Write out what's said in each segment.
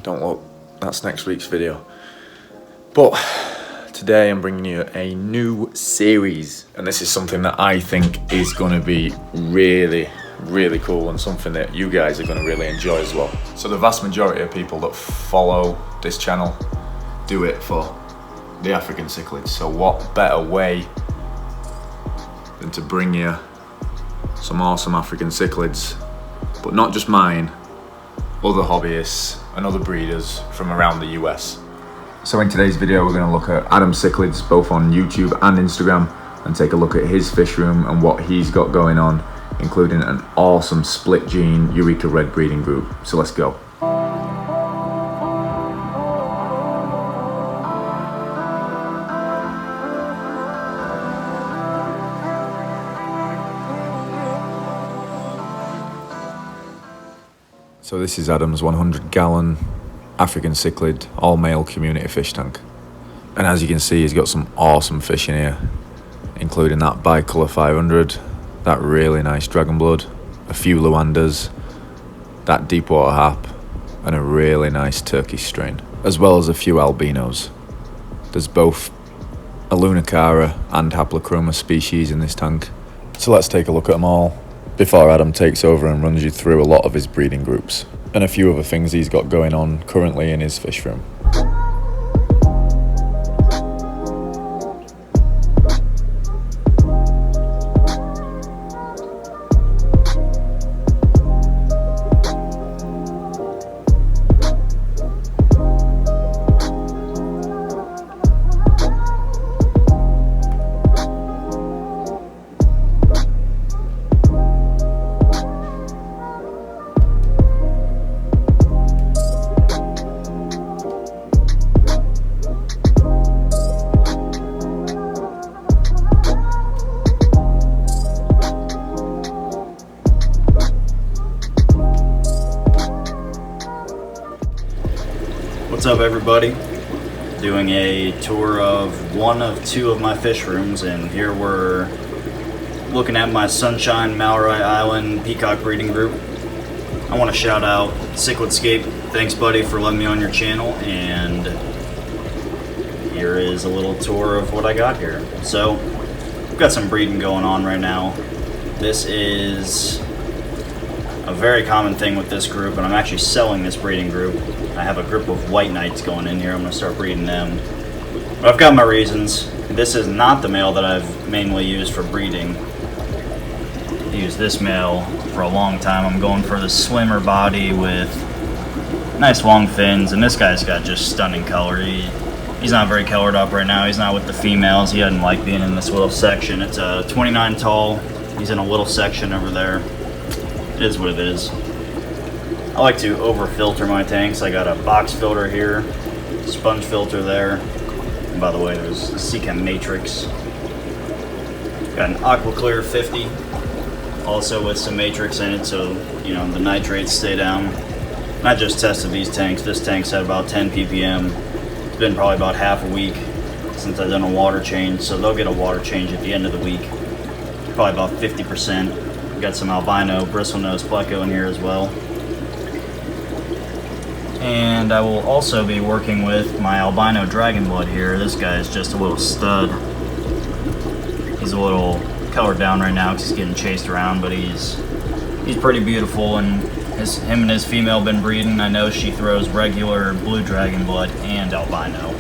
Don't look, that's next week's video. But today I'm bringing you a new series, and this is something that I think is going to be really cool and something that you guys are going to really enjoy as well. So the vast majority of people that follow this channel do it for the African cichlids. So what better way than to bring you some awesome African cichlids, but not just mine, other hobbyists and other breeders from around the US. So in today's video we're going to look at Adam Cichlids both on YouTube and Instagram and take a look at his fish room and what he's got going on, including an awesome split gene Eureka red breeding group. So let's go. So this is Adam's 100-gallon African cichlid all-male community fish tank. And as you can see, he's got some awesome fish in here, including that bicolour 500, that really nice dragon blood, a few Lwandas, that deepwater hap, and a really nice Turkish strain, as well as a few albinos. There's both a Lunicara and Haplochroma species in this tank. So let's take a look at them all before Adam takes over and runs you through a lot of his breeding groups and a few other things he's got going on currently in his fish room. What's up, everybody? Doing a tour of one of two of my fish rooms, and here we're looking at my Sunshine Malory Island Peacock breeding group. I want to shout out Cichlidscape. Thanks, buddy, for letting me on your channel, and here is a little tour of what I got here. So, we've got some breeding going on right now. This is a very common thing with this group, and I'm actually selling this breeding group. I have a group of white knights going in here. I'm going to start breeding them. But I've got my reasons. This is not the male that I've mainly used for breeding. I used this male for a long time. I'm going for the slimmer body with nice long fins, and this guy's got just stunning color. He's not very colored up right now. He's not with the females. He doesn't like being in this little section. It's a 29 tall. He's in a little section over there. It is what it is. I like to over filter my tanks. I got a box filter here, sponge filter there, and by the way, there's a Seachem Matrix. Got an Aqua Clear 50, also with some Matrix in it, so you know the nitrates stay down. And I just tested these tanks. This tank's at about 10 ppm. It's been probably about half a week since I've done a water change, so they'll get a water change at the end of the week. Probably about 50%. Got some albino bristlenose pleco in here as well. And I will also be working with my albino dragon blood here. This guy is just a little stud. He's a little colored down right now because he's getting chased around, but he's pretty beautiful, and him and his female been breeding. I know she throws regular blue dragon blood and albino,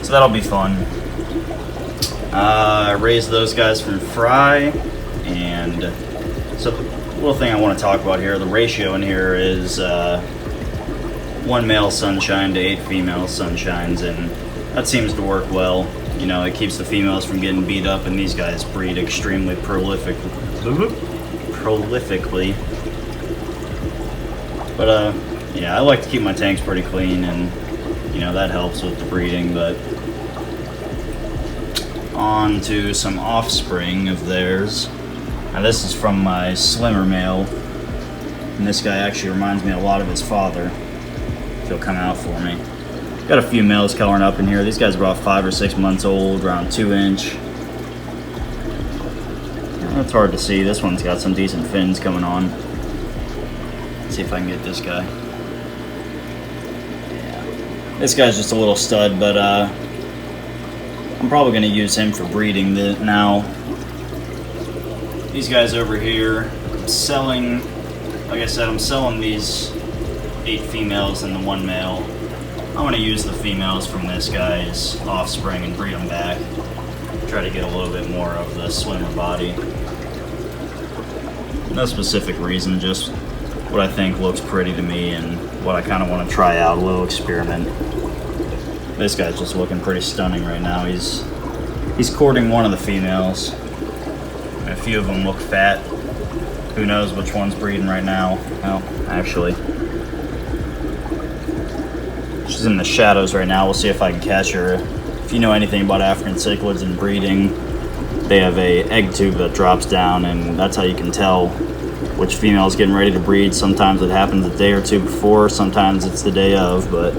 so that'll be fun. I raised those guys from fry, and so the little thing I want to talk about here, the ratio in here is 1 male sunshine to 8 female sunshines, and that seems to work well. You know, it keeps the females from getting beat up, and these guys breed extremely prolifically. But yeah, I like to keep my tanks pretty clean, and you know that helps with the breeding. But on to some offspring of theirs. Now this is from my slimmer male, and this guy actually reminds me a lot of his father. He'll come out for me. Got a few males coloring up in here. These guys are about 5 or 6 months old, around 2 inch. It's hard to see. This one's got some decent fins coming on. Let's see if I can get this guy. This guy's just a little stud, but I'm probably going to use him for breeding now. These guys over here, I'm selling, like I said, I'm selling these 8 females and the 1 male. I'm going to use the females from this guy's offspring and breed them back. Try to get a little bit more of the slimmer body. No specific reason, just what I think looks pretty to me and what I kind of want to try out, a little experiment. This guy's just looking pretty stunning right now. He's courting one of the females. A few of them look fat. Who knows which one's breeding right now? Well, actually, she's in the shadows right now. We'll see if I can catch her. If you know anything about African cichlids and breeding, they have a egg tube that drops down, and that's how you can tell which female is getting ready to breed. Sometimes it happens a day or two before, sometimes it's the day of, but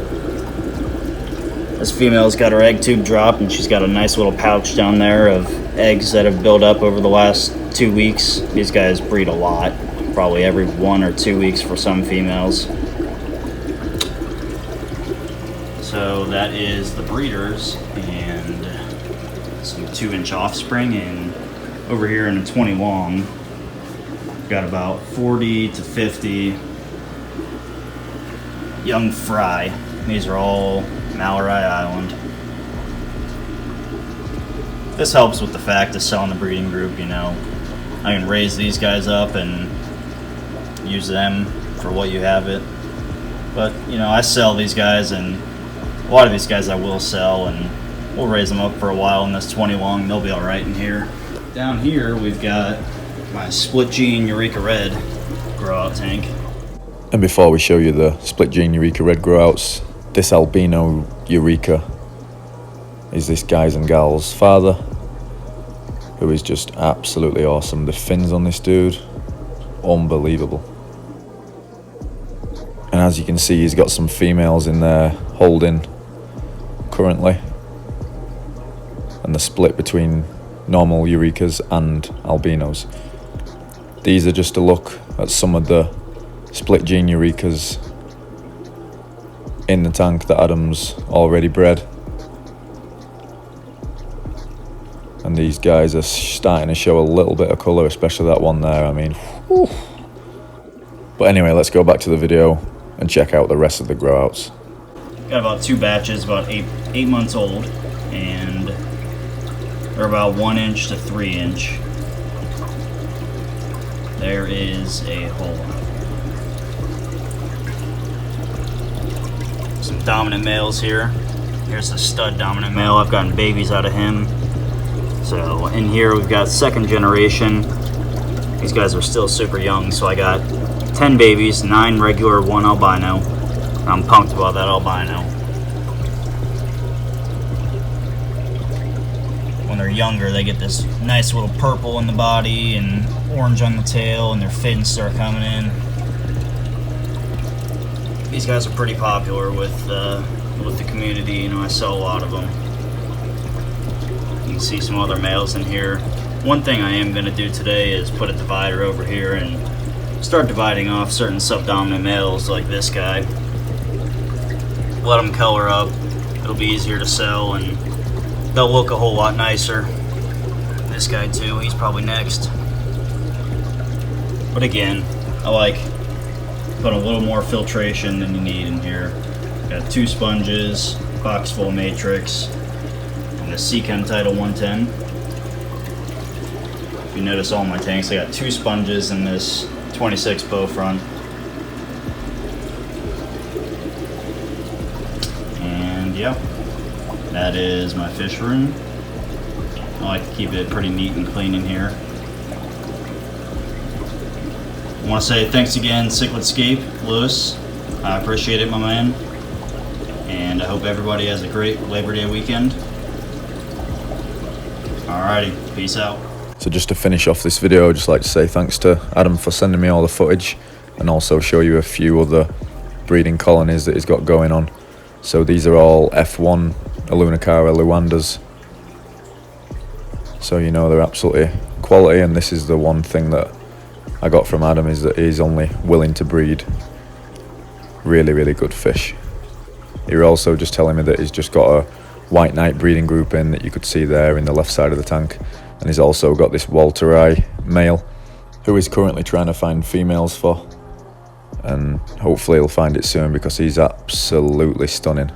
this female's got her egg tube drop, and she's got a nice little pouch down there of eggs that have built up over the last 2 weeks. These guys breed a lot, probably every 1 or 2 weeks for some females. So that is the breeders and some 2-inch offspring, and over here in a 20 long, got about 40 to 50 young fry. These are all Malory Island. This helps with the fact of selling the breeding group, you know. I can raise these guys up and use them for what you have it. But, you know, I sell these guys, and a lot of these guys I will sell, and we'll raise them up for a while in this 20 long. They'll be alright in here. Down here we've got my split gene Eureka Red grow out tank. And before we show you the split gene Eureka Red grow outs, this albino Eureka is this guys and gals father, who is just absolutely awesome. The fins on this dude, unbelievable. And as you can see, he's got some females in there holding currently, and the split between normal Eurekas and albinos. These are just a look at some of the split gene Eurekas in the tank that Adam's already bred. And these guys are starting to show a little bit of colour, especially that one there, I mean, whew. But anyway, let's go back to the video and check out the rest of the grow outs. Got about 2 batches, about 8 months old, and they're about 1 inch to 3 inch. There is a whole lot. Some dominant males here. Here's a stud dominant male. I've gotten babies out of him. So in here we've got 2nd generation. These guys are still super young, so I got 10 babies, 9 regular, 1 albino. I'm pumped about that albino. When they're younger, they get this nice little purple in the body and orange on the tail, and their fins start coming in. These guys are pretty popular with the community. You know, I sell a lot of them. You can see some other males in here. One thing I am going to do today is put a divider over here and start dividing off certain subdominant males like this guy. Let them color up. It'll be easier to sell, and they'll look a whole lot nicer. This guy too, he's probably next. But again, I like put a little more filtration than you need in here. Got 2 sponges, box full of matrix, and the Untitled 110. If you notice all my tanks, I got 2 sponges in this 26 bow front. And yeah, that is my fish room. I like to keep it pretty neat and clean in here. I want to say thanks again, Cichlidscape, Lewis. I appreciate it, my man. And I hope everybody has a great Labor Day weekend. Alrighty, peace out. So just to finish off this video, I'd just like to say thanks to Adam for sending me all the footage, and also show you a few other breeding colonies that he's got going on. So these are all F1 Alunicara Lwandas. So you know they're absolutely quality, and this is the one thing that I got from Adam, is that he's only willing to breed really, really good fish. He was also just telling me that he's just got a white knight breeding group in that you could see there in the left side of the tank, and he's also got this Walteri male who he's currently trying to find females for, and hopefully he'll find it soon because he's absolutely stunning.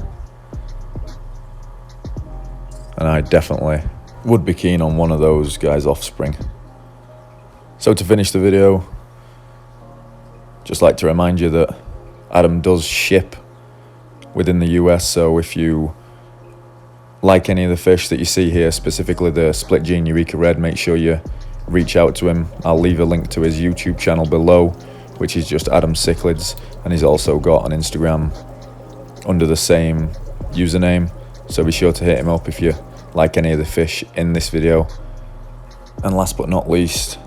And I definitely would be keen on one of those guys' offspring. So to finish the video, just like to remind you that Adam does ship within the US, so if you like any of the fish that you see here, specifically the split gene Eureka Red, make sure you reach out to him. I'll leave a link to his YouTube channel below, which is just adamscichlids, and he's also got an Instagram under the same username, so be sure to hit him up if you like any of the fish in this video. And last but not least,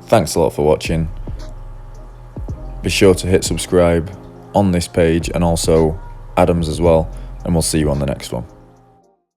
thanks a lot for watching. Be sure to hit subscribe on this page and also Adam's as well, and we'll see you on the next one.